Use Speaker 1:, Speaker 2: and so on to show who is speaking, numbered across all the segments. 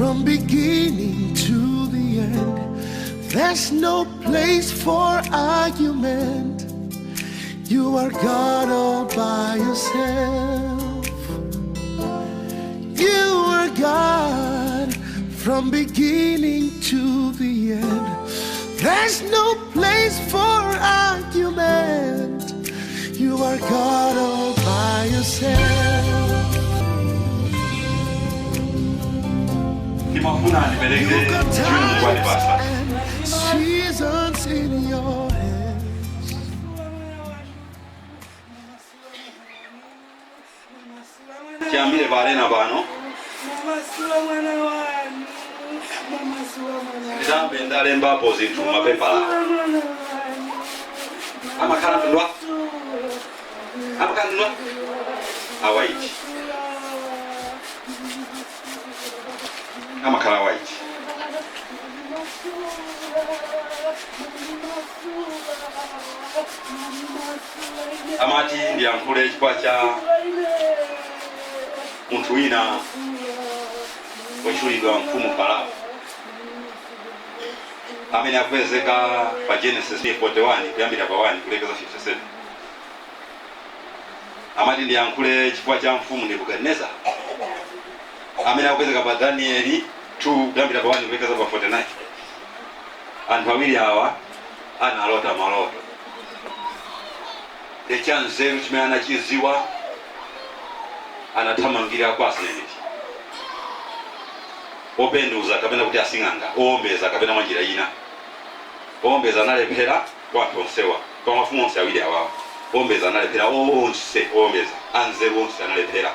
Speaker 1: from beginning to the end. There's no place for argument. You are God all by yourself. You are God from beginning to the end. There's no place for argument. You are God all by yourself. You've got times and seasons in your hands.
Speaker 2: Chiamile barena bano. Ndambe ndalemba positu mapepa. Amakana ndwa. Amakana ndwa. Awaiti. Amakala waiti. Amati ndiyankule chikwa cha muntu wina wechulidwa mfumu Farao amene akwezeka pa Genesis 41 kuyambira pa 1 kulekeza 57. Amati ndiyankule chikwa cha mfumu Nebukadneza amene akwezeka pa Danieli 2 kuyambira pa 1 kulekeza pa 49. Anthu awiri awa analota maloto echanzeru chimene anachiziwa anathamangira kwa Aseneti openduza kapena kuti asing'anga owombeza kapena mwanjira ina. Owombeza analephera kwa anthu onsewa kwa mafumu onse awiri awawa. Owombeza analephera onse, owombeza anzeru onse analephera.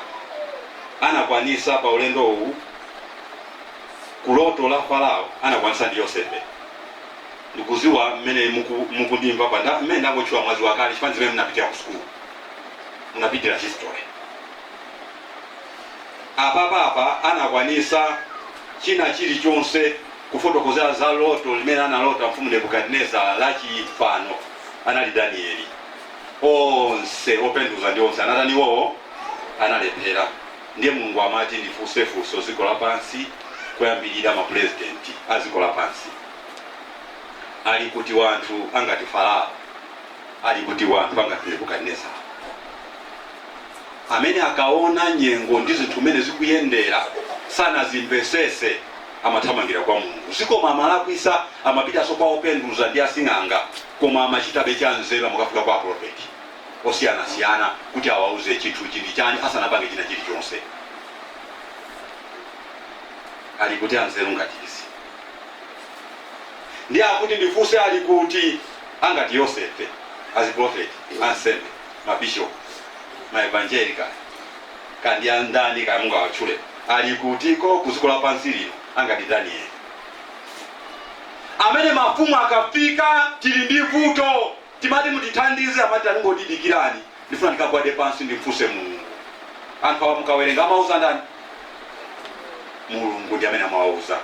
Speaker 2: Anakwanisa pa ulendo uwu kuloto la Farao anakwanisa ndi Yosefe. Ndikuziwa mmene mukundimva pa mmene ndakuchwa mwazi wakale chifanzi mmene mnapitira ku school munapitira history. Apa anakwanisa china chilichonse kufotokozera za loto limene analota mfumu Nebukadneza la chifano anali Danieli. Onse openduza ndi onse anataniwo analephera. Ndiye Mulungu amati ndifusefuso ziko lapansi kuyambirira ma president aziko lapansi. Ali kuti wanthu angati Farao, ali kuti wanthu angati Nebukadneza amene akaona nyengo ndi zinthu mene zikuyendera sana zimvesese amathamangira kwa Mulungu. Sikoma amalakwisa amapita so kwa openduza ndi asing'anga koma amachitabe chanzera mukafika kwa prophet osiyana kuti awauze chinthu chindi chani asanapange china chilichonse. Ali kuti anzeru ngati izi. Ndiye akuti ndifuse ali kuti angati Yosefe as prophet ansembe mabishop ma evangelical kandi andani ka Mungu awachule ali kutiko kuzikola pansi lino angati Daniel amene mafumu akafika tili ndi vuto timati mutithandize amati alingodidikirani ndifuna ndikagwade pansi ndimfuse Mulungu. Anthu awa mukawerenga amauza ndani? Mulungu ndi amene amawauza.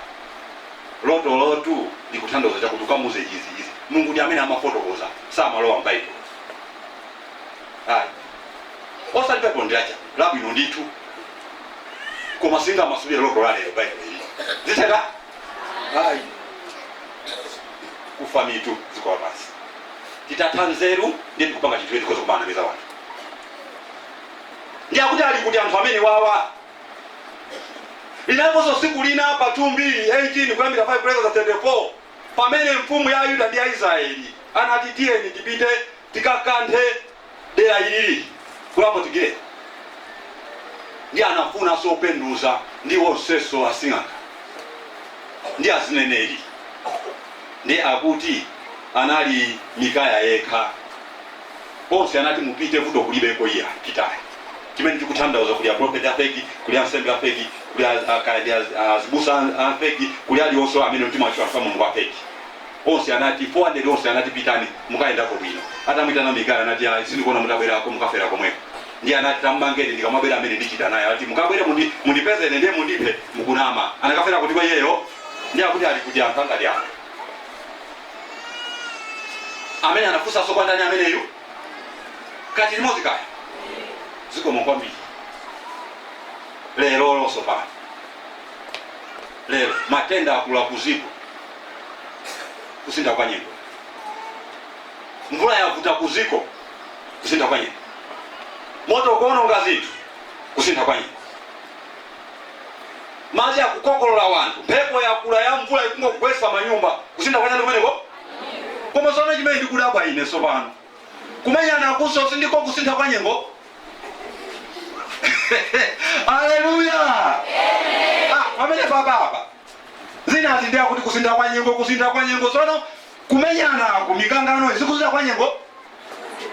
Speaker 2: Lotu ndikuthandiza chakuti ukamuze izi Mulungu ndi amene amafotokoza samalowa m'Baibulo. Osati pepo ndiacha labwino ndithu koma singa masubira loto la lero Baibulo zitenda kufamitu zikola pansi titathanzeru ndi kupanga chinthu chikozo kubana miza wanthu. Ndiye akuti ali kuti anthu amene wawa inaposo siku lina pa 2:18 kuyambira 5:34 pamene mfumu ya Yuda ndi ya Israeli anati tiyeni tipite tikakanthe dera ili kulapo tigire. Ndiye anafuna sopenduza ndi onseso asing'anga ndi azineneri. Ndiye akuti anali Mikaya yekha onse anati mupite vuto kulibeko iya pitani. Chimene tikuthandauza kuli prophet afeki kuli ansembe afeki kuli azibusa afeki kuli ali onse amene mtima wacho afa Mulungu afeki. Onse anati 400 onse anati pitani mukaenda ko bwino. Atamwitana Mikaya anati sindikuona mutabwera ko mukafera komweko. Ndiye anati tambangeni ndikamabwera amene ndichita naye ati mukabwere mundipeze ndiye mundipe mukunama anakafera kuti kwa yeyo. Ndiye akuti ali kuti ankanga ndi apo amene anafusa so kwa ndani ameneyo kati limozi kaya ziko mkwambiri lero loso pano lero matenda akula kuziko kusinda kwa nyengo, mvula yavuta kuziko kusinda kwa nyengo, moto kuononga zitu kusinda kwa nyengo, maji ya kukokolola wantu, pepo ya kula ya mvula ikungo kukwesa manyumba kusinda kwa nyengo meneko koma zona jime ndi kudabwa ine sopano kumenya na kuso sindiko kusinda kwa nyengo. Haleluya, pamene baba zina zindia kuti kusinda kwa nyengo sono kumenyana kumikangano zikusinda kwa nyengo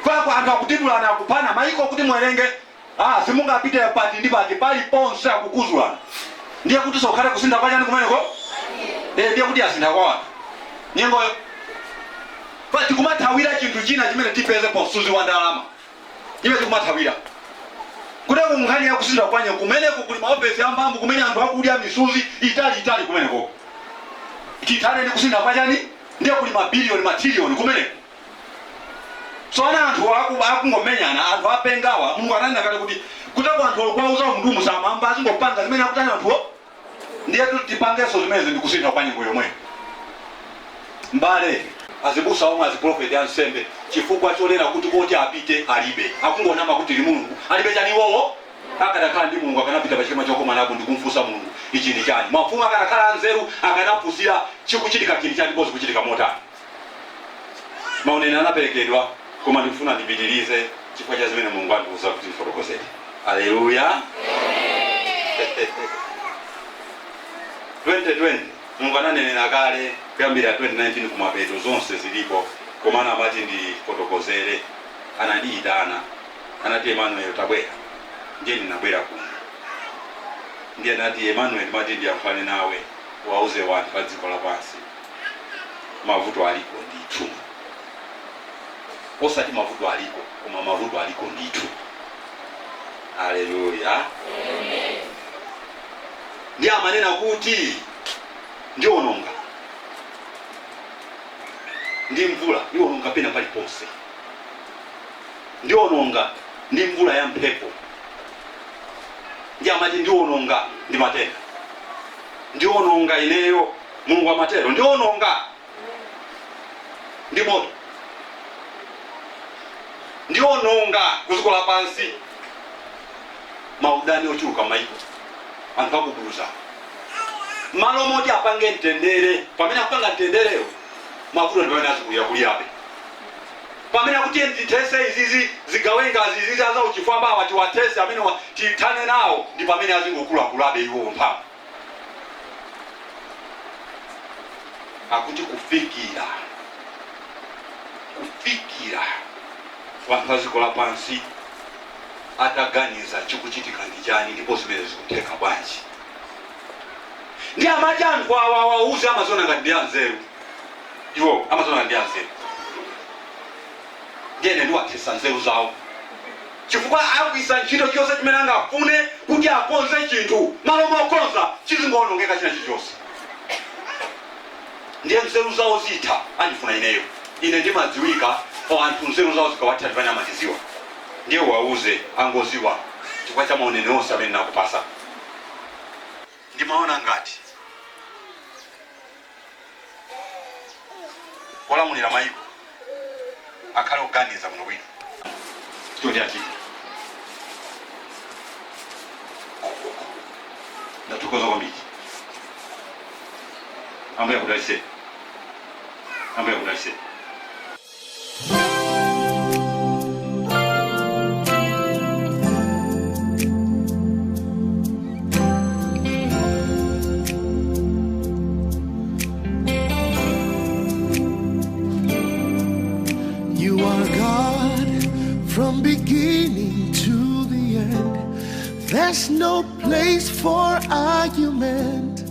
Speaker 2: kwa anthu akutidulana akupana maiko kuti mwerenge simungapite pati ndi pati pali ponse akukuzulana, ndiye kuti sokhale kusinda kwa nyengo kumeneko ndiye kuti asinda kwa wanthu nyengoyo. Pati kumathawira chinthu china chimene tipeze posuzi wa ndalama chimene tikumathawira kuteko nkhani ya kusinda kwa nyengo kumeneko kuli maofesi ambambu kumene anthu akudya misuzi itali kumeneko kitane ni kusinda kwa chani ndiye kuli mabilioni matrillion kumeneko. So ana anthu akungomenyana anthu apengawa Mungu ananena kale kuti kuteko anthu kwauza mndumu samamba azingopanga zimene akutana anthu ndiye tipangeso zimene ndi kusinda kwa nyengo yomwe. Mbale azibusa omwe aziprofeti ansembe chifukwa cholera kuti koti apite alibe akungonama kuti li Mulungu alibe chani wowo akadakhala ndi Mulungu akanapita pa chikema chokoma nabo ndikumfusa Mulungu ichi ndi chani mafumu akadakhala anzeru akanapusira chikuchitika chini chani bozi kuchitika motani. Maoneni anaperekedwa koma ndikufuna ndipitirize chifukwa cha zimene Mulungu andiuza kuti ndifotokozere. Haleluya. 2020 Mungu ananenera kale kuyambira 2019 kumapeto zonse zilipo komana amati ndi fotokozere anadiitana anati Emmanuel tabwera ndiye ndinabwera kuno ndiye anati Emmanuel mati ndiyankhulane nawe wauze wanthu pa dziko lapansi mavuto aliko ndithu, osati mavuto aliko koma mavuto aliko ndithu. Haleluya. Ndiye amanena kuti ndiononga ndi mvula iononga pena pali ponse, ndiononga ndi mvula ya mphepo, ndiye amati ndiononga ndi matenda, ndiononga ineyo Mulungu wa matero, ndiononga ndi moto, ndiononga kuziko lapansi maudani ochuluka maiko anthu akubuluza malo moti apange mtendere. Pamene akupanga mtendereyo mavuto ndiwo nazikulira kuliabe. Pamene akuti nditese izizi zigawenga izizi aza uchifamba wati watese amene titane nawo ndi pamene azingokula kulabe iwo mphamvu. Akuti kufikira wanthu aziko lapansi ataganiza chikuchitika ndi chani ndipo zimene zikutheka bwanji. Ndi amati anthu awauze amazona ngati ndi anzeru iwo amazona ndi anzeru ndiye ndiwathesa nzeru zawo chifukwa akuisa ntchito chonse chimene angafune kuti akonze chinthu malo mokonza chizingoonongeka china chilichonse. Ndiye nzeru zawo zitha andifuna ineyo ine ndimadziwika anthu nzeru zawo zikawatha tipane amatiziwa ndiye wauze angoziwa chifukwa cha maonene onse amene nakupasa. Ndimaona ngati olamulira maiko akhale kuganiza muno bwino chitoti achiti ndatukoza kwambiri. Ambuye akudalitse.
Speaker 1: From beginning to the end, there's no place for argument.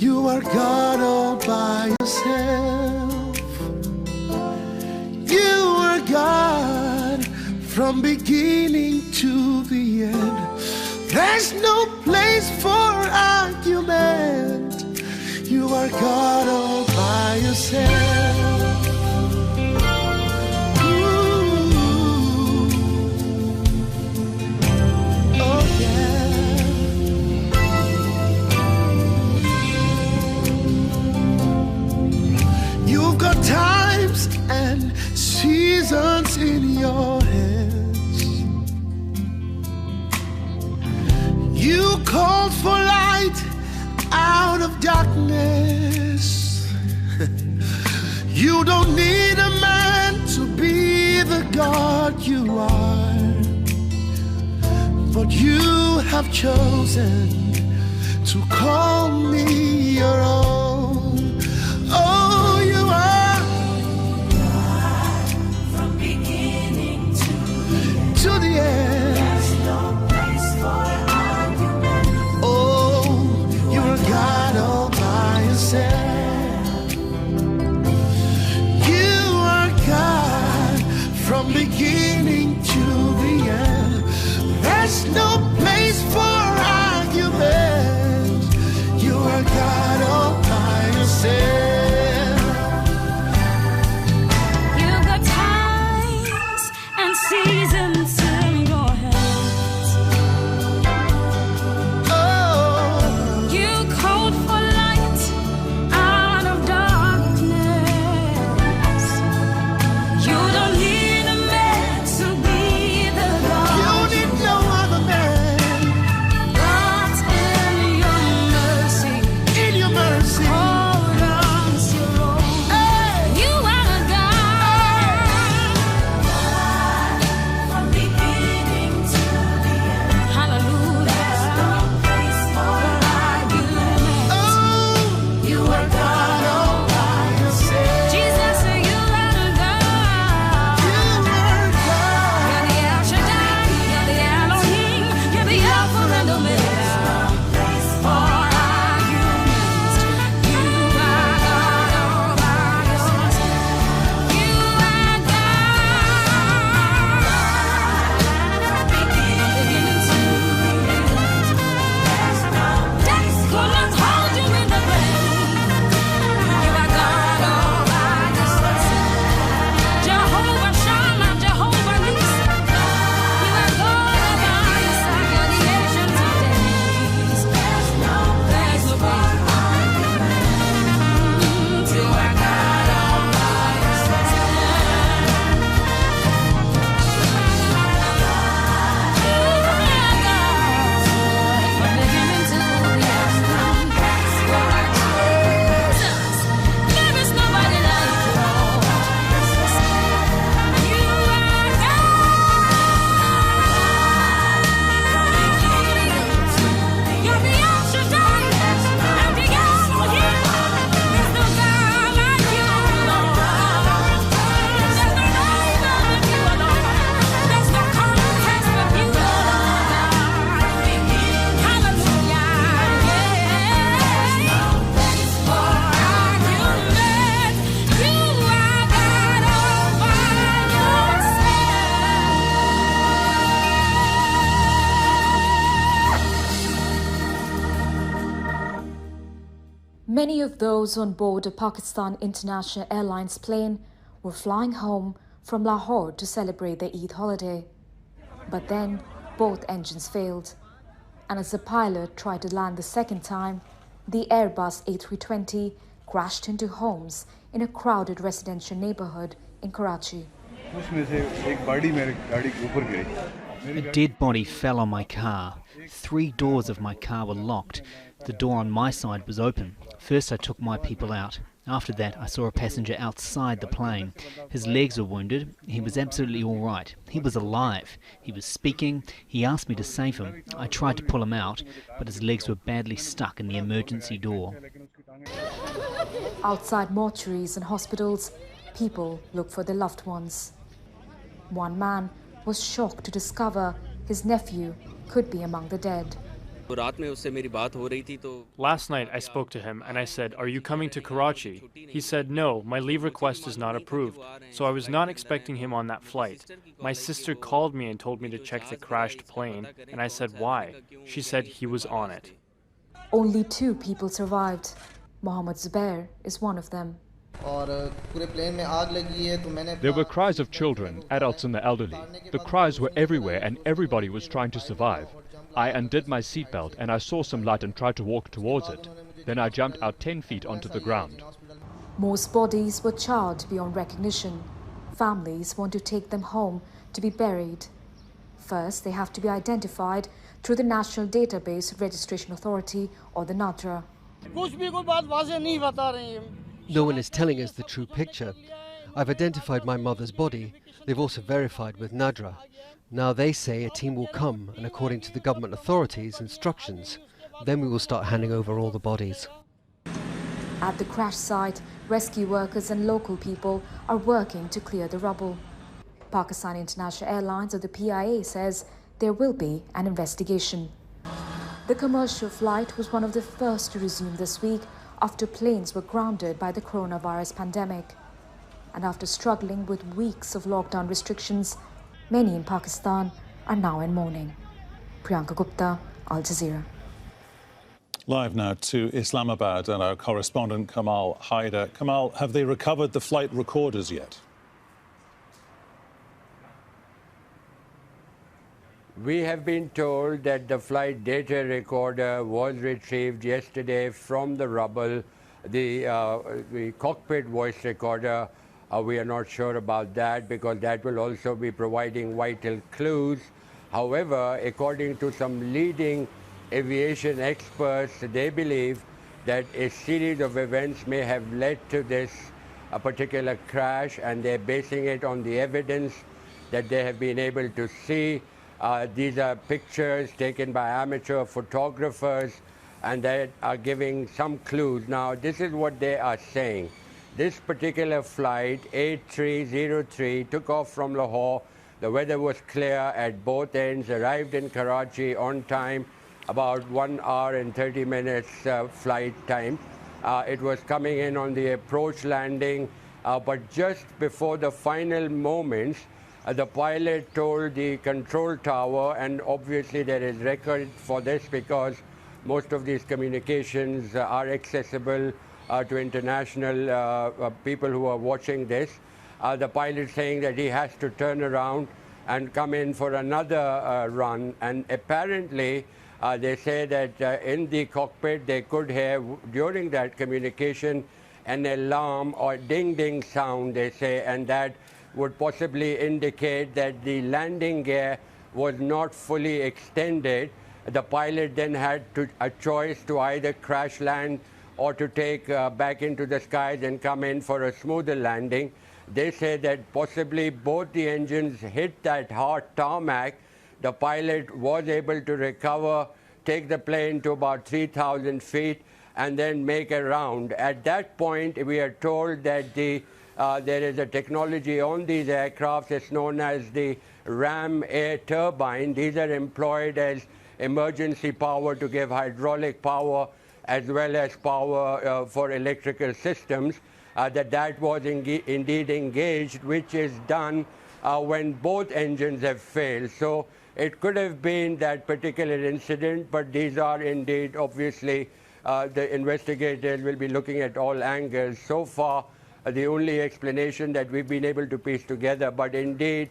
Speaker 1: You are God all by yourself. You are God from beginning to the end. There's no place for argument. You are God all by yourself. darkness. You don't need a man to be the God you are, but you have chosen to call me your own. Oh, you are
Speaker 3: from beginning
Speaker 1: to the end.
Speaker 3: There's no place for argument.
Speaker 1: Oh, you're a God all by yourself. You are God from beginning to the end. There's no place for argument. You are God all by yourself.
Speaker 3: You've got times and seasons in your hands.
Speaker 1: Oh,
Speaker 3: You called for light out of darkness. You don't need a man to be the
Speaker 1: you
Speaker 3: God.
Speaker 1: need no other man.
Speaker 3: But in your mercy,
Speaker 1: In your mercy,
Speaker 3: hold on to your own.
Speaker 1: hey,
Speaker 3: You are a God from beginning to the end. Hallelujah. There's no place for argument.
Speaker 1: oh, you are God all by yourself.
Speaker 3: Jesus, you are a God.
Speaker 1: You are God.
Speaker 3: You're the El Shaddai. You're the Elohim. You're the Alpha and Omega. Place for argument. You are God all by yourself. You are God. Beginning to the end. There's no place could not hold you in the grave. You are God all by yourself. Jehovah Shammah, Jehovah Nissi. You are God all by yourself. You're the Ancient of Days. There's no place for argument. You are God all by yourself. You are God from beginning to the end. You are Jesus. There is nobody like you. You are God. You're the El Shaddai and the Elohim. There's no God like you, Lord. There's no rival like you, Lord. There's no contest with you, Lord. Hallelujah. There's no place for argument. You are God all by
Speaker 4: Many of those on board a Pakistan International Airlines plane were flying home from Lahore to celebrate the Eid holiday. But then both engines failed, and as the pilot tried to land the second time, the Airbus A320 crashed into homes in a crowded residential neighborhood in Karachi.
Speaker 5: A dead body fell on my car. 3 doors of my car were locked. The door on my side was open. First I took my people out. After that I saw a passenger outside the plane. His legs were wounded. He was absolutely all right. He was alive. He was speaking. He asked me to save him. I tried to pull him out, but his legs were badly stuck in the emergency door.
Speaker 4: Outside mortuaries and hospitals, people look for their loved ones. One man was shocked to discover his nephew could be among the dead.
Speaker 6: Last night I spoke to him and I said, "Are you coming to Karachi?" He said, "No, my leave request is not approved." So I was not expecting him on that flight. My sister called me and told me to check the crashed plane, and I said, "Why?" She said he was on it.
Speaker 4: Only 2 people survived. Mohammed Zubair is one of them.
Speaker 7: There were cries of children, adults and the elderly. The cries were everywhere and everybody was trying to survive. I undid my seatbelt and I saw some light and tried to walk towards it. Then I jumped out 10 feet onto the ground.
Speaker 4: Most bodies were charred beyond recognition. Families want to take them home to be buried. First, they have to be identified through the National Database Registration Authority, or the NADRA.
Speaker 8: No one is telling us the true picture. I've identified my mother's body. They've also verified with Nadra. Now they say a team will come, and according to the government authorities' instructions, then we will start handing over all the bodies.
Speaker 4: At the crash site, rescue workers and local people are working to clear the rubble. Pakistan International Airlines, or the PIA, says there will be an investigation. The commercial flight was one of the first to resume this week after planes were grounded by the coronavirus pandemic. And after struggling with weeks of lockdown restrictions, many in Pakistan are now in mourning. Priyanka Gupta, Al Jazeera.
Speaker 9: Live now to Islamabad and our correspondent Kamal Haider. Kamal, have they recovered the flight recorders yet?
Speaker 10: We have been told that the flight data recorder was retrieved yesterday from the rubble. The cockpit voice recorder, we are not sure about that because that will also be providing vital clues. However, according to some leading aviation experts, they believe that a series of events may have led to this particular crash, and they're basing it on the evidence that they have been able to see. These are pictures taken by amateur photographers, and they are giving some clues. Now, this is what they are saying. This particular flight, 8303, took off from Lahore. The weather was clear at both ends, arrived in Karachi on time, about 1 hour and 30 minutes flight time. It was coming in on the approach landing, but just before the final moments, the pilot told the control tower, and obviously there is record for this because most of these communications are accessible to international people who are watching this. The pilot saying that he has to turn around and come in for another run, and apparently they say that in the cockpit they could hear during that communication an alarm or ding-ding sound, they say, and that would possibly indicate that the landing gear was not fully extended. The pilot then had a choice to either crash land or to take back into the skies and come in for a smoother landing. They say that possibly both the engines hit that hard tarmac. The pilot was able to recover, take the plane to about 3,000 feet, and then make a round. At that point, we are told that there is a technology on these aircrafts. It's known as the ram air turbine. These are employed as emergency power to give hydraulic power as well as power for electrical systems. That was indeed engaged, which is done when both engines have failed. So it could have been that particular incident, but these are indeed, obviously, the investigators will be looking at all angles. So far, the only explanation that we've been able to piece together, but indeed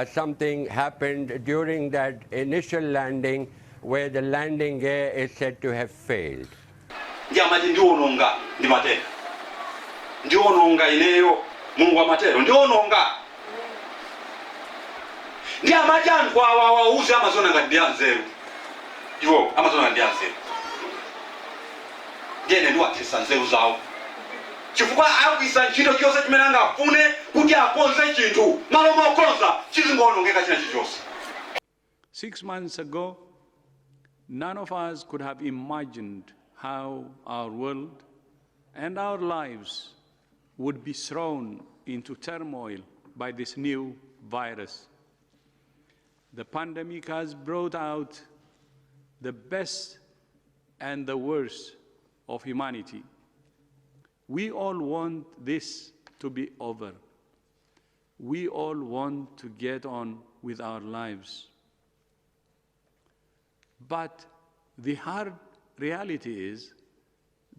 Speaker 10: something happened during that initial landing where the landing gear is said to have failed.
Speaker 2: Ndiononga ineyo Mungu wa matero ndiononga ndi amajani kwa wauze Amazon ngandianzeru iwo Amazon ngandianzeru ngene ndi watesa nzeru zawo chifukwa akuisa ntchito chose chimene angafune kuti akonze chinthu malo mokonza chizingonongeka china chichonse.
Speaker 11: 6 months ago, none of us could have imagined how our world and our lives would be thrown into turmoil by this new virus. The pandemic has brought out the best and the worst of humanity. We all want this to be over. We all want to get on with our lives. But the hard reality is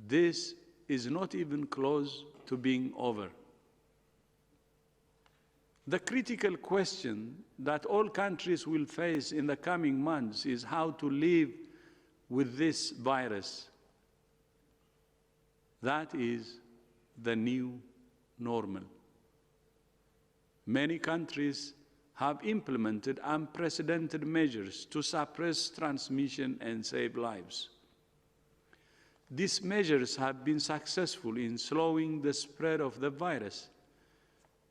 Speaker 11: this is not even close to being over. The critical question that all countries will face in the coming months is how to live with this virus. That is the new normal. Many countries have implemented unprecedented measures to suppress transmission and save lives. these measures have been successful in slowing the spread of the virus,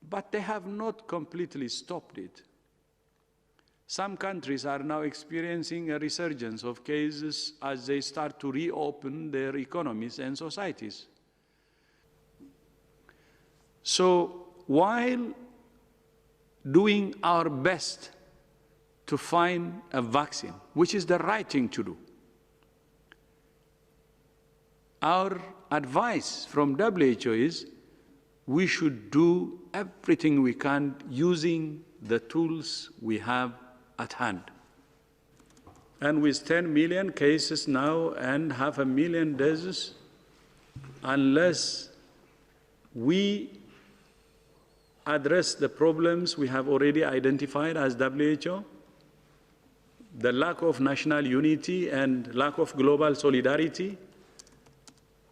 Speaker 11: but they have not completely stopped it. Some countries are now experiencing a resurgence of cases as they start to reopen their economies and societies. So while doing our best to find a vaccine, which is the right thing to do, our advice from WHO is we should do everything we can using the tools we have at hand. And with 10 million cases now and 500,000 deaths, unless we address the problems we have already identified as WHO, the lack of national unity and lack of global solidarity,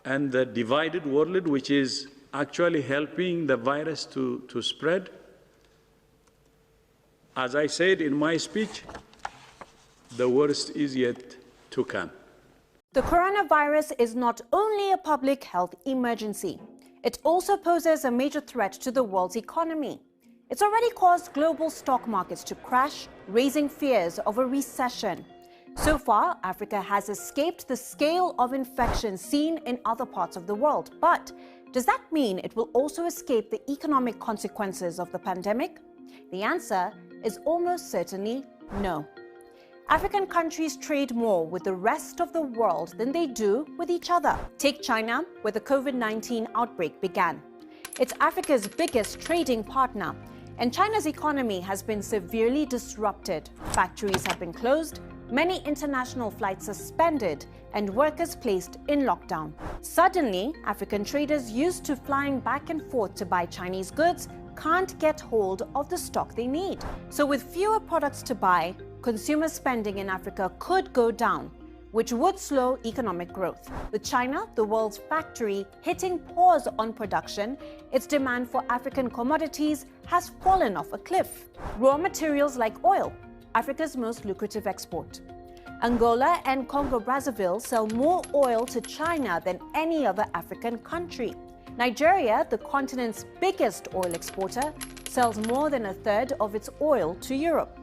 Speaker 11: and the divided world, which is actually helping the virus to spread. As I said in my speech, the worst is yet to come.
Speaker 12: The coronavirus is not only a public health emergency, it also poses a major threat to the world's economy. It's already caused global stock markets to crash, raising fears of a recession. So far, Africa has escaped the scale of infection seen in other parts of the world. But does that mean it will also escape the economic consequences of the pandemic? The answer is almost certainly no. African countries trade more with the rest of the world than they do with each other. Take China, where the COVID-19 outbreak began. It's Africa's biggest trading partner, and China's economy has been severely disrupted. Factories have been closed, many international flights suspended, and workers placed in lockdown. Suddenly, African traders used to flying back and forth to buy Chinese goods can't get hold of the stock they need. So with fewer products to buy, consumer spending in Africa could go down, which would slow economic growth. With China, the world's factory, hitting pause on production, its demand for African commodities has fallen off a cliff. Raw materials like oil, Africa's most lucrative export. Angola and Congo-Brazzaville sell more oil to China than any other African country. Nigeria, the continent's biggest oil exporter, sells more than a third of its oil to Europe.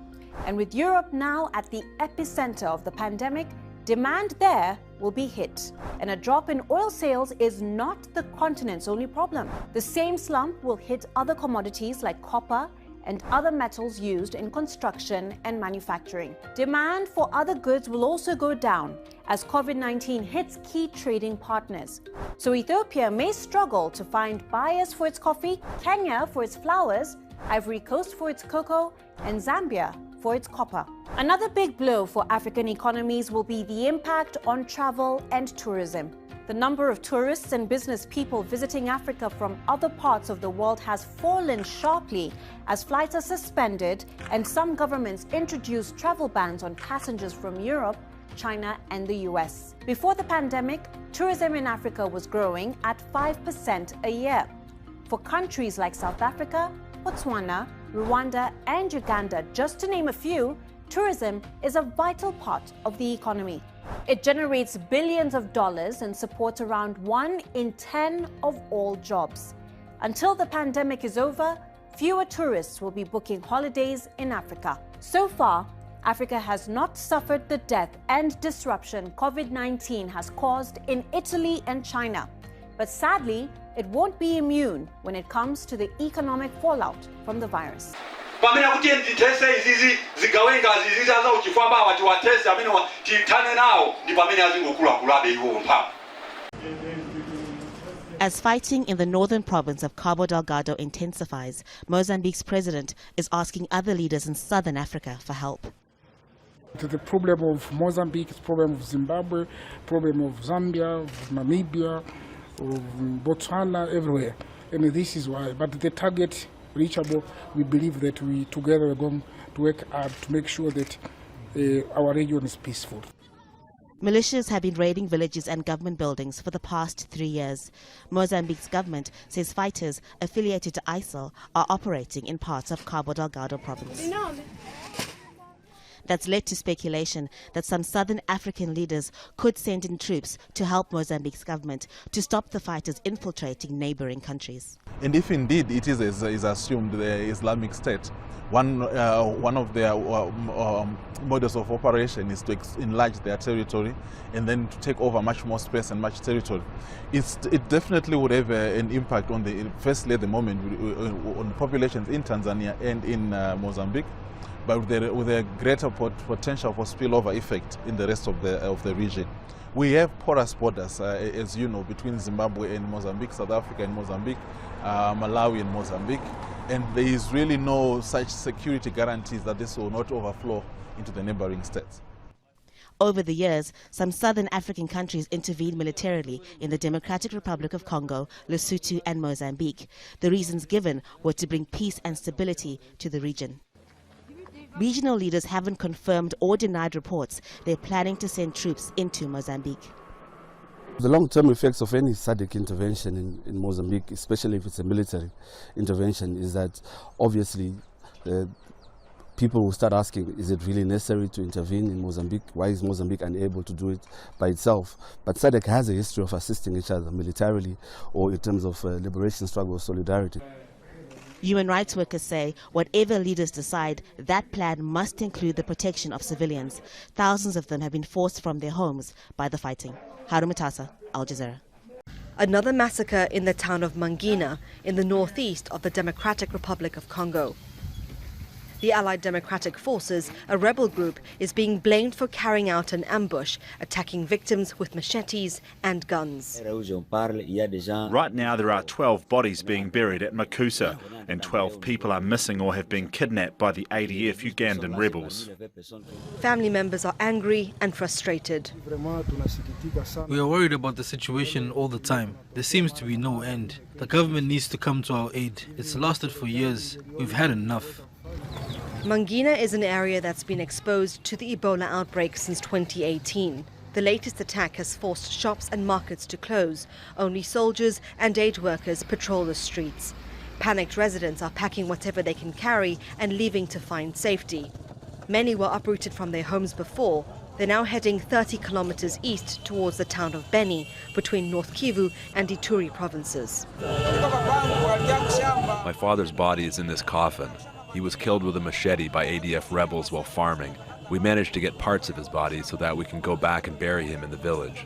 Speaker 12: And with Europe now at the epicenter of the pandemic, demand there will be hit. And a drop in oil sales is not the continent's only problem. The same slump will hit other commodities like copper and other metals used in construction and manufacturing. Demand for other goods will also go down as COVID-19 hits key trading partners. So Ethiopia may struggle to find buyers for its coffee, Kenya for its flowers, Ivory Coast for its cocoa, and Zambia for its copper. Another big blow for African economies will be the impact on travel and tourism. The number of tourists and business people visiting Africa from other parts of the world has fallen sharply as flights are suspended and some governments introduced travel bans on passengers from Europe, China, and the US. Before the pandemic, tourism in Africa was growing at 5% a year. For countries like South Africa, Botswana, Rwanda, and Uganda, just to name a few, tourism is a vital part of the economy. It generates billions of dollars and supports around 1 in 10 of all jobs. Until the pandemic is over, fewer tourists will be booking holidays in Africa. So far, Africa has not suffered the death and disruption COVID-19 has caused in Italy and China. But sadly, it won't be immune when it comes to the economic fallout from the virus.
Speaker 2: pamene kuti nditese izizi zigawenga zizizi aza uchifamba wati watese amene titane nawo ndi pamene azingokula iwo mphamvu.
Speaker 13: As fighting in the northern province of Cabo Delgado intensifies, Mozambique's president is asking other leaders in southern Africa for help.
Speaker 14: The problem of Mozambique, the problem of Zimbabwe, problem of Zambia, of Namibia, of Botswana, everywhere. And this is why. But the target reachable, we believe that we together are going to work hard to make sure that our region is peaceful.
Speaker 13: Militias have been raiding villages and government buildings for the past 3 years. Mozambique's government says fighters affiliated to ISIL are operating in parts of Cabo Delgado province. That's led to speculation that some southern African leaders could send in troops to help Mozambique's government to stop the fighters infiltrating neighboring countries.
Speaker 15: And if indeed it is assumed the Islamic State, one of their models of operation is to enlarge their territory and then to take over much more space and much territory. It definitely would have an impact on firstly at the moment on populations in Tanzania and in Mozambique, but with a greater potential for spillover effect in the rest of the region. We have porous borders, as you know, between Zimbabwe and Mozambique, South Africa and Mozambique, Malawi and Mozambique, and there is really no such security guarantees that this will not overflow into the neighboring states.
Speaker 13: Over the years, some southern African countries intervened militarily in the Democratic Republic of Congo, Lesotho and Mozambique. The reasons given were to bring peace and stability to the region. Regional leaders haven't confirmed or denied reports they're planning to send troops into Mozambique.
Speaker 16: The long-term effects of any SADC intervention in Mozambique, especially if it's a military intervention, is that obviously people will start asking, is it really necessary to intervene in Mozambique? Why is Mozambique unable to do it by itself? But SADC has a history of assisting each other militarily or in terms of liberation struggle or solidarity.
Speaker 13: Human rights workers say whatever leaders decide, that plan must include the protection of civilians. Thousands of them have been forced from their homes by the fighting. Haru Matasa, Al Jazeera. Another massacre in the town of Mangina in the northeast of the Democratic Republic of Congo. The Allied Democratic Forces, a rebel group, is being blamed for carrying out an ambush, attacking victims with machetes and guns.
Speaker 17: Right now there are 12 bodies being buried at Makusa, and 12 people are missing or have been kidnapped by the ADF Ugandan rebels.
Speaker 13: Family members are angry and frustrated.
Speaker 18: We are worried about the situation all the time. There seems to be no end. The government needs to come to our aid. It's lasted for years. We've had enough.
Speaker 13: Mangina is an area that's been exposed to the Ebola outbreak since 2018. The latest attack has forced shops and markets to close. Only soldiers and aid workers patrol the streets. Panicked residents are packing whatever they can carry and leaving to find safety. Many were uprooted from their homes before. They're now heading 30 kilometers east towards the town of Beni, between North Kivu and Ituri provinces.
Speaker 19: My father's body is in this coffin. He was killed with a machete by ADF rebels while farming. We managed to get parts of his body so that we can go back and bury him in the village.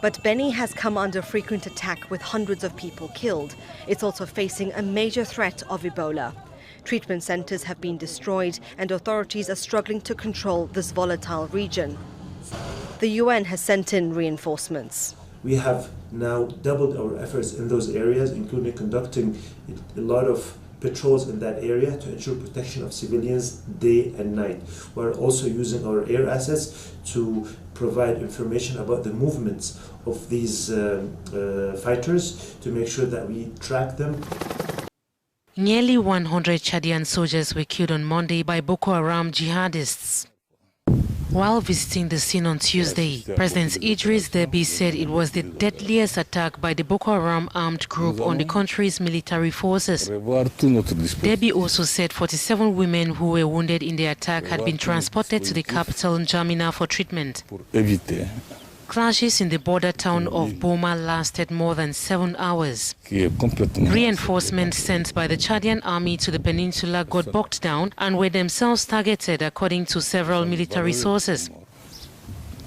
Speaker 13: But Beni has come under frequent attack with hundreds of people killed. It's also facing a major threat of Ebola. Treatment centers have been destroyed and authorities are struggling to control this volatile region. The UN has sent in reinforcements.
Speaker 20: We have now doubled our efforts in those areas, including conducting a lot of patrols in that area to ensure protection of civilians day and night. We're also using our air assets to provide information about the movements of these fighters to make sure that we track them.
Speaker 21: Nearly 100 Chadian soldiers were killed on Monday by Boko Haram jihadists. While visiting the scene on Tuesday, President Idris Deby said it was the deadliest attack by the Boko Haram armed group on the country's military forces. Deby also said 47 women who were wounded in the attack had been transported to the capital N'Djamena for treatment. Clashes in the border town of Boma lasted more than 7 hours. Reinforcements sent by the Chadian army to the peninsula got bogged down and were themselves targeted, according to several military sources.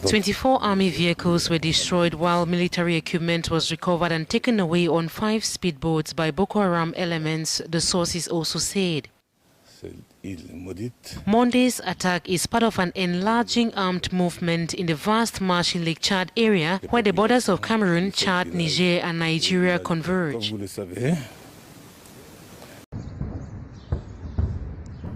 Speaker 21: 24 army vehicles were destroyed while military equipment was recovered and taken away on 5 speedboats by Boko Haram elements, the sources also said. Monday's attack is part of an enlarging armed movement in the vast marshy Lake Chad area where the borders of Cameroon, Chad, Niger and Nigeria converge.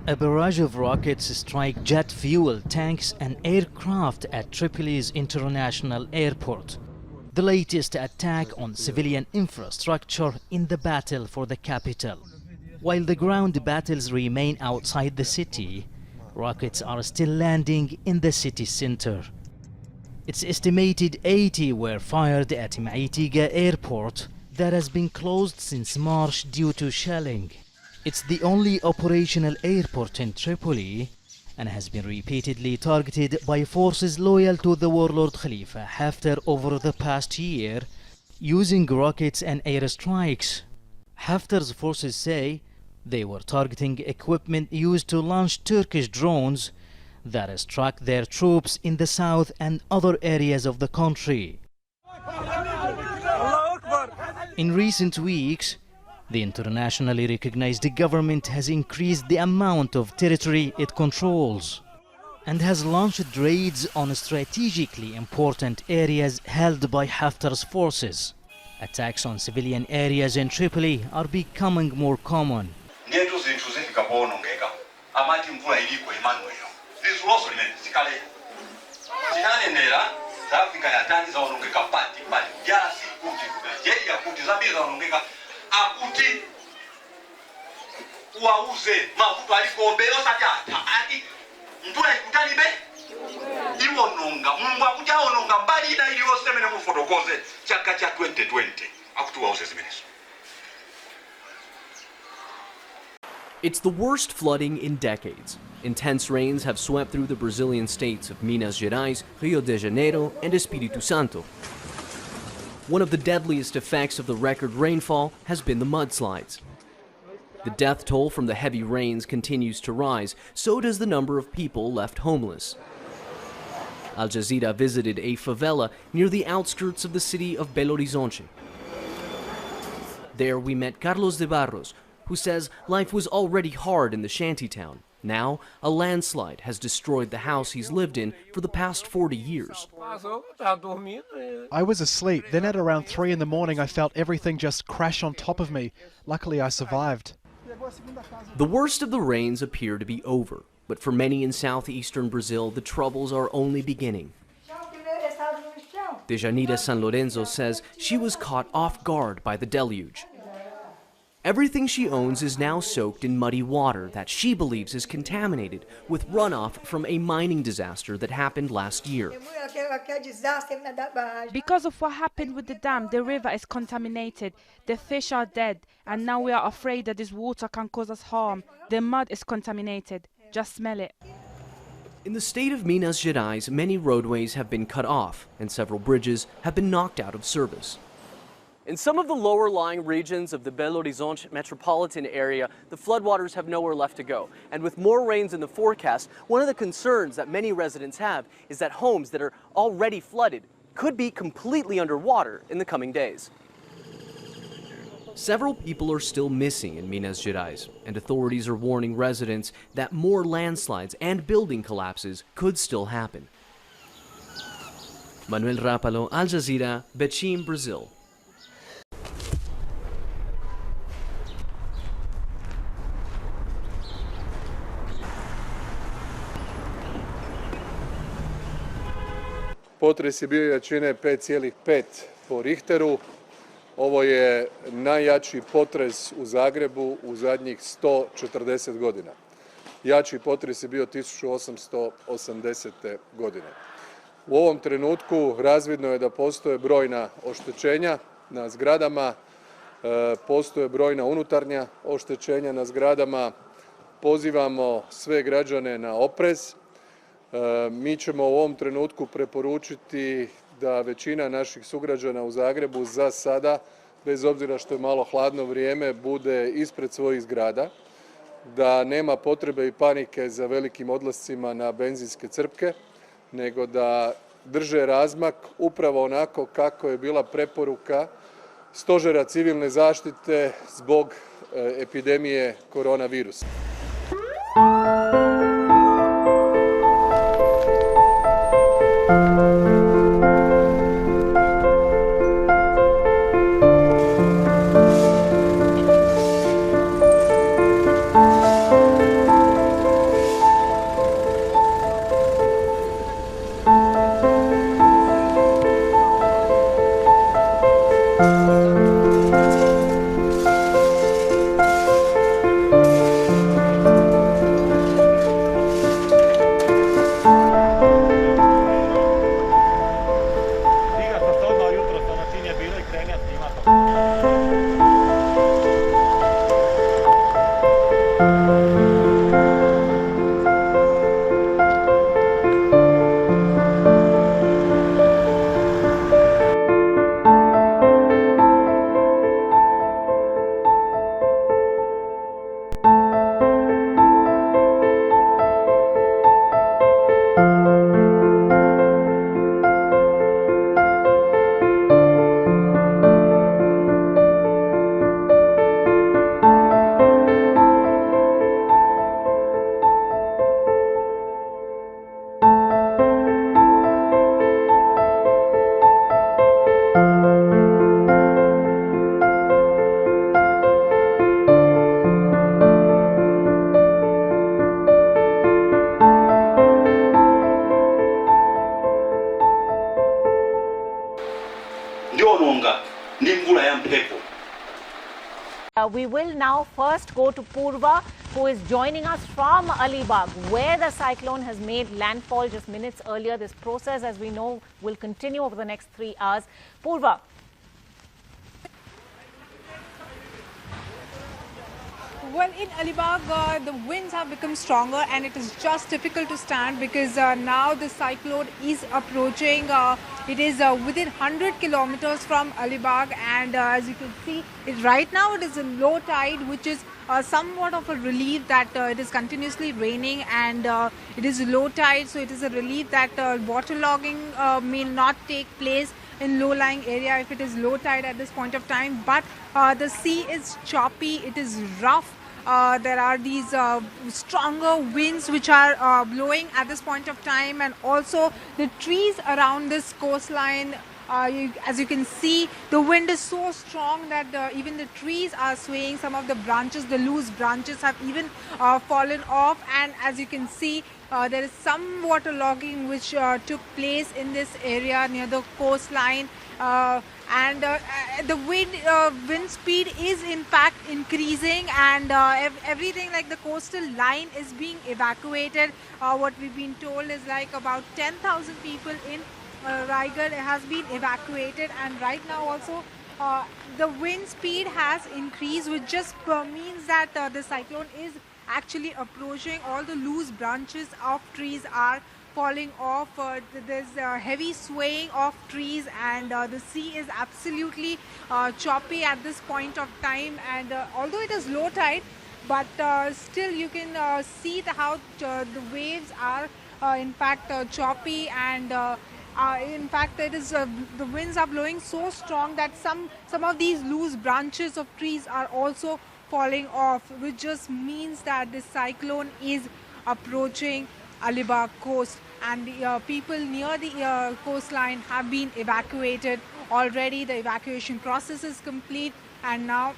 Speaker 5: A barrage of rockets strike jet fuel, tanks and aircraft at Tripoli's international airport. The latest attack on civilian infrastructure in the battle for the capital. While the ground battles remain outside the city, rockets are still landing in the city center. It's estimated 80 were fired at Maitiga airport that has been closed since March due to shelling. It's the only operational airport in Tripoli and has been repeatedly targeted by forces loyal to the warlord Khalifa Haftar over the past year, using rockets and airstrikes. Haftar's forces say they were targeting equipment used to launch Turkish drones that struck their troops in the south and other areas of the country. In recent weeks, the internationally recognized government has increased the amount of territory it controls and has launched raids on strategically important areas held by Haftar's forces. Attacks on civilian areas in Tripoli are becoming more common.
Speaker 1: It's the worst flooding in decades. Intense rains have swept through the Brazilian states of Minas Gerais, Rio de Janeiro, and Espírito Santo. One of the deadliest effects of the record rainfall has been the mudslides. The death toll from the heavy rains continues to rise, so does the number of people left homeless. Al Jazeera visited a favela near the outskirts of the city of Belo Horizonte. There we met Carlos de Barros, who says life was already hard in the shantytown. Now, a landslide has destroyed the house he's lived in for the past 40 years.
Speaker 22: I was asleep, then at around 3 in the morning I felt everything just crash on top of me. Luckily I survived.
Speaker 1: The worst of the rains appear to be over, but for many in southeastern Brazil, the troubles are only beginning. Dejanira San Lorenzo says she was caught off guard by the deluge. Everything she owns is now soaked in muddy water that she believes is contaminated with runoff from a mining disaster that happened last year.
Speaker 23: Because of what happened with the dam, the river is contaminated, the fish are dead, and now we are afraid that this water can cause us harm. The mud is contaminated. Just smell it.
Speaker 1: In the state of Minas Gerais, many roadways have been cut off, and several bridges have been knocked out of service. In some of the lower-lying regions of the Belo Horizonte metropolitan area, the floodwaters have nowhere left to go. And with more rains in the forecast, one of the concerns that many residents have is that homes that are already flooded could be completely underwater in the coming days. Several people are still missing in Minas Gerais, and authorities are warning residents that more landslides and building collapses could still happen. Manuel Rapalo, Al Jazeera, Betim, Brazil.
Speaker 24: Potres je bio jačine 5,5 po Richteru. Ovo je najjači potres u Zagrebu u zadnjih 140 godina. Jači potres je bio 1880. godine. U ovom trenutku razvidno je da postoje brojna oštećenja na zgradama, postoje brojna unutarnja oštećenja na zgradama. Pozivamo sve građane na oprez. Mi ćemo u ovom trenutku preporučiti da većina naših sugrađana u Zagrebu za sada, bez obzira što je malo hladno vrijeme, bude ispred svojih zgrada, da nema potrebe i panike za velikim odlascima na benzinske crpke, nego da drže razmak upravo onako kako je bila preporuka Stožera civilne zaštite zbog epidemije koronavirusa.
Speaker 2: kyononga ndi mvula ya mphepo.
Speaker 12: We will now first go to Purva, who is joining us from Alibag, where the cyclone has made landfall just minutes earlier. This process, as we know, will continue over the next 3 hours. Purva.
Speaker 3: Well, in Alibag, the winds have become stronger and it is just difficult to stand because now the cyclone is approaching. It is within 100 kilometers from Alibag, and as you can see, right now it is a low tide, which is somewhat of a relief that it is continuously raining, and it is low tide, so it is a relief that waterlogging may not take place in low-lying area if it is low tide at this point of time. But the sea is choppy, it is rough. There are these stronger winds which are blowing at this point of time, and also the trees around this coastline. As you can see, the wind is so strong that even the trees are swaying. Some of the branches, the loose branches, have even fallen off, and as you can see, there is some waterlogging which took place in this area near the coastline, and the wind speed is in fact increasing, and everything like the coastal line is being evacuated. What we've been told is like about 10,000 people in Raigad has been evacuated, and right now also the wind speed has increased, which just means that the cyclone is actually approaching. All the loose branches of trees are falling off. There's heavy swaying of trees, and the sea is absolutely choppy at this point of time. And although it is low tide, but still you can see how the waves are in fact choppy, and in fact it is the winds are blowing so strong that some of these loose branches of trees are also falling off, which just means that the cyclone is approaching Alibag coast, and the people near the coastline have been evacuated already. The evacuation process is complete, and now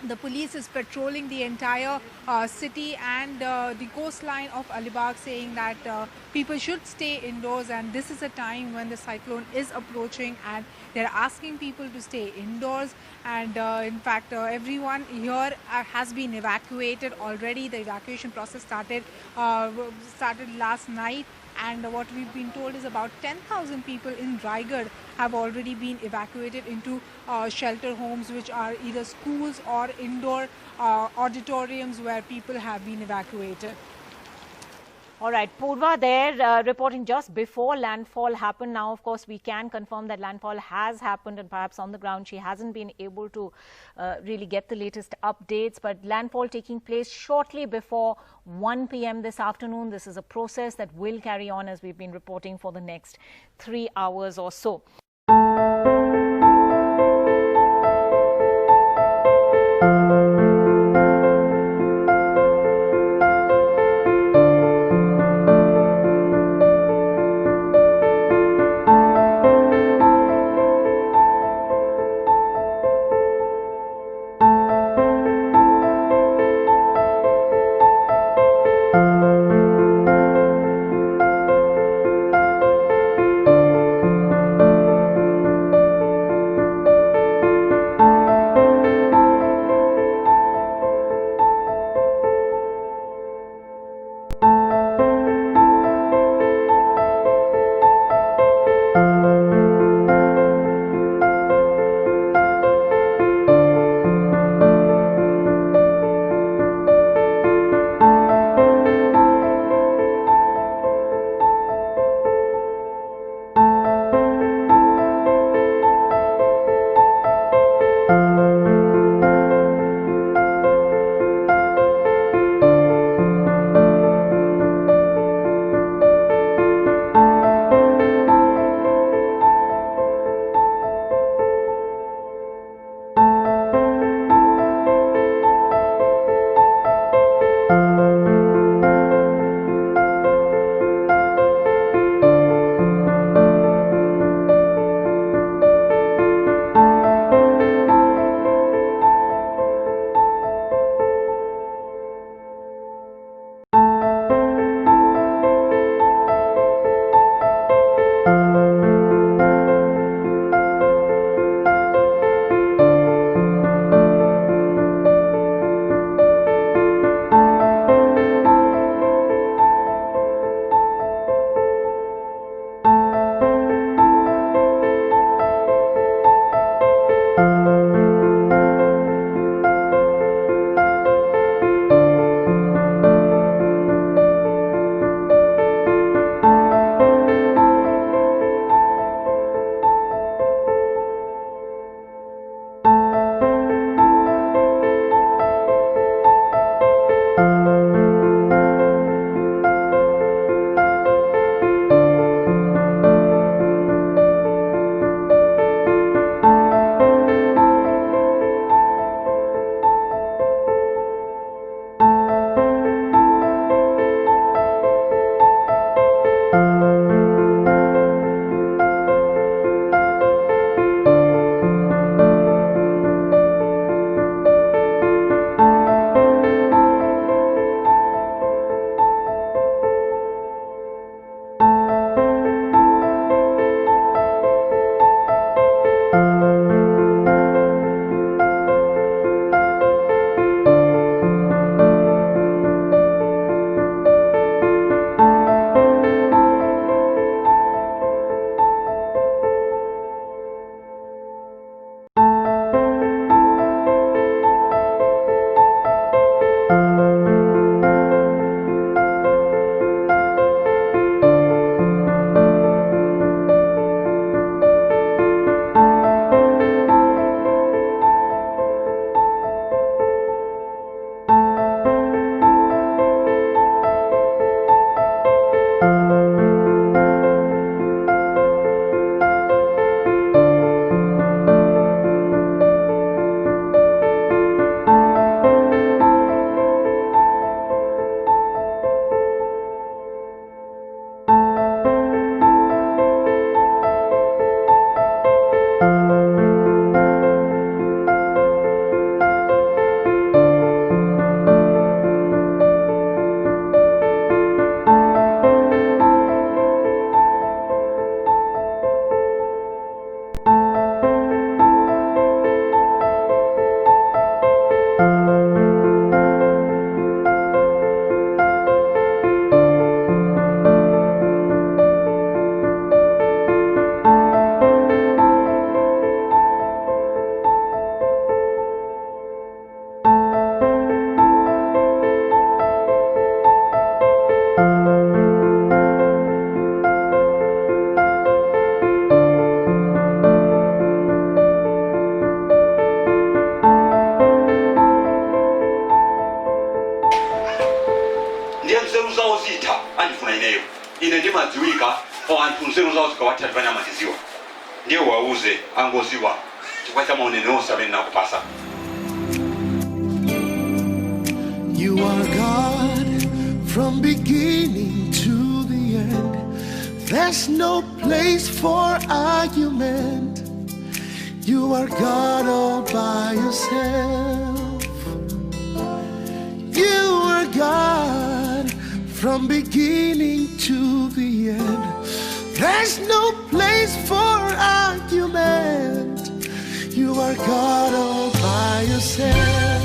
Speaker 3: the police is patrolling the entire city and the coastline of Alibag, saying that people should stay indoors, and this is a time when the cyclone is approaching and they're asking people to stay indoors. And in fact everyone here has been evacuated already. The evacuation process started last night, and what we've been told is about 10,000 people in Raigad have already been evacuated into shelter homes, which are either schools or indoor auditoriums where people have been evacuated.
Speaker 12: All right, Purva there reporting just before landfall happened. Now, of course, we can confirm that landfall has happened, and perhaps on the ground she hasn't been able to really get the latest updates. But landfall taking place shortly before 1 p.m. this afternoon. This is a process that will carry on, as we've been reporting, for the next 3 hours or so.
Speaker 2: ine ndimadziwika anthu nzeru zawo zikawati atipanyamatiziwa ndiye wauze angoziwa chifukwa cha maunene onse amene nakupasa.
Speaker 4: You are God from beginning to the end. There's no place for argument. You are God all by yourself. You are God from beginning to the end. There's no place for argument. You are God all by yourself.